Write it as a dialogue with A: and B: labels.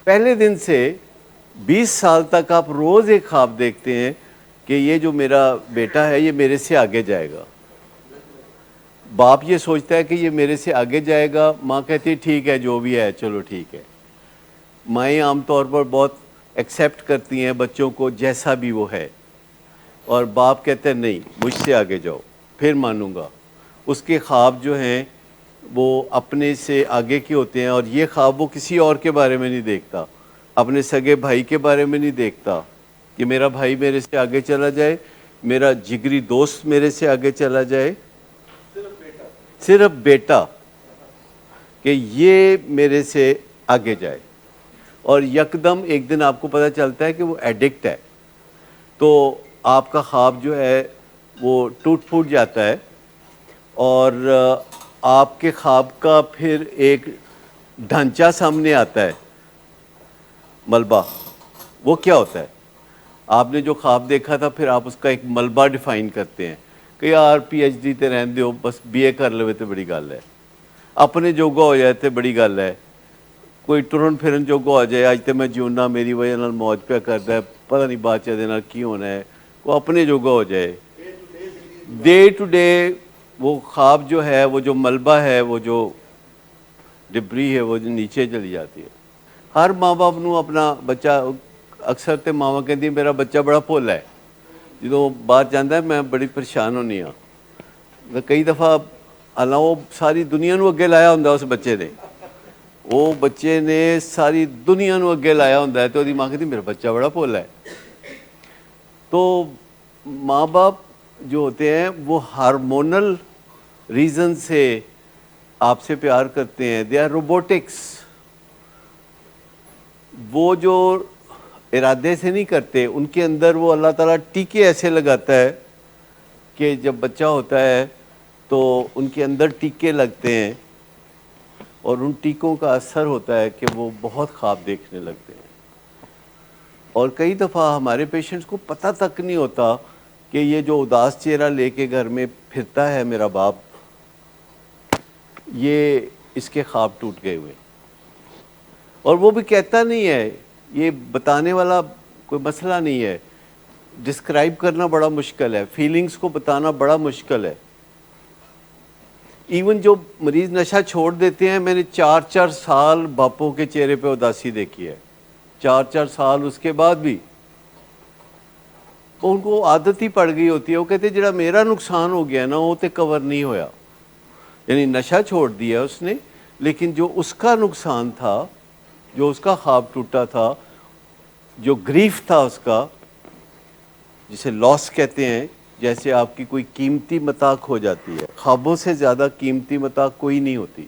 A: پہلے دن سے 20 سال تک آپ روز ایک خواب دیکھتے ہیں کہ یہ جو میرا بیٹا ہے یہ میرے سے آگے جائے گا. باپ یہ سوچتا ہے کہ یہ میرے سے آگے جائے گا, ماں کہتی ہے ٹھیک ہے جو بھی ہے چلو ٹھیک ہے. مائیں عام طور پر بہت ایکسیپٹ کرتی ہیں بچوں کو جیسا بھی وہ ہے, اور باپ کہتے ہیں نہیں مجھ سے آگے جاؤ پھر مانوں گا. اس کے خواب جو ہیں وہ اپنے سے آگے کے ہوتے ہیں, اور یہ خواب وہ کسی اور کے بارے میں نہیں دیکھتا, اپنے سگے بھائی کے بارے میں نہیں دیکھتا کہ میرا بھائی میرے سے آگے چلا جائے, میرا جگری دوست میرے سے آگے چلا جائے, صرف بیٹا کہ یہ میرے سے آگے جائے. اور یکدم ایک دن آپ کو پتہ چلتا ہے کہ وہ ایڈکٹ ہے, تو آپ کا خواب جو ہے وہ ٹوٹ پھوٹ جاتا ہے, اور آپ کے خواب کا پھر ایک ڈھانچہ سامنے آتا ہے, ملبہ. وہ کیا ہوتا ہے؟ آپ نے جو خواب دیکھا تھا پھر آپ اس کا ایک ملبہ ڈیفائن کرتے ہیں کہ یار پی ایچ ڈی تے رہن دیو, بس بی اے کر لوے تے بڑی گل ہے, اپنے جوگا ہو جائے تے بڑی گل ہے, کوئی ٹرن پھرن جوگا ہو جائے اج تے میں جیونا میری وجہ نال موج پہ کردا ہے, پتہ نہیں بات چے دے نال کی ہونا ہے, وہ اپنے جوگا ہو جائے. ڈے ٹو ڈے وہ خواب جو ہے, وہ جو ملبہ ہے, وہ جو ڈبری ہے, وہ جو نیچے چلی جاتی ہے. ہر ماں باپ نو اپنا بچہ, اکثر تے ماواں کہندی میرا بچہ بڑا بھولا ہے, جدوں باہر جاندا ہے میں بڑی پریشان ہونی ہاں. کئی دفعہ حالانکہ وہ ساری دنیا نو اگے لایا ہوندا اس بچے نے, وہ بچے نے ساری دنیا نو اگے لایا ہوندا ہے, تو دی ماں کہتی میرا بچہ بڑا بھولا ہے. تو ماں باپ جو ہوتے ہیں وہ ہارمونل ریزن سے آپ سے پیار کرتے ہیں, دے آر روبوٹکس. وہ جو ارادے سے نہیں کرتے, ان کے اندر وہ اللہ تعالیٰ ٹیکے ایسے لگاتا ہے کہ جب بچہ ہوتا ہے تو ان کے اندر ٹیکے لگتے ہیں, اور ان ٹیکوں کا اثر ہوتا ہے کہ وہ بہت خواب دیکھنے لگتے ہیں. اور کئی دفعہ ہمارے پیشنٹس کو پتہ تک نہیں ہوتا کہ یہ جو اداس چہرہ لے کے گھر میں پھرتا ہے میرا باپ, یہ اس کے خواب ٹوٹ گئے ہوئے. اور وہ بھی کہتا نہیں ہے, یہ بتانے والا کوئی مسئلہ نہیں ہے, ڈسکرائب کرنا بڑا مشکل ہے, فیلنگز کو بتانا بڑا مشکل ہے. ایون جو مریض نشہ چھوڑ دیتے ہیں, میں نے 4 سال باپوں کے چہرے پہ اداسی دیکھی ہے, 4 سال اس کے بعد بھی ان کو عادت ہی پڑ گئی ہوتی ہے. وہ کہتے ہیں جڑا میرا نقصان ہو گیا نا وہ تے کور نہیں ہویا, یعنی نشہ چھوڑ دیا اس نے, لیکن جو اس کا نقصان تھا, جو اس کا خواب ٹوٹا تھا, جو گریف تھا اس کا, جسے لاس کہتے ہیں, جیسے آپ کی کوئی قیمتی متاع کھو جاتی ہے, خوابوں سے زیادہ قیمتی متاع کوئی نہیں ہوتی.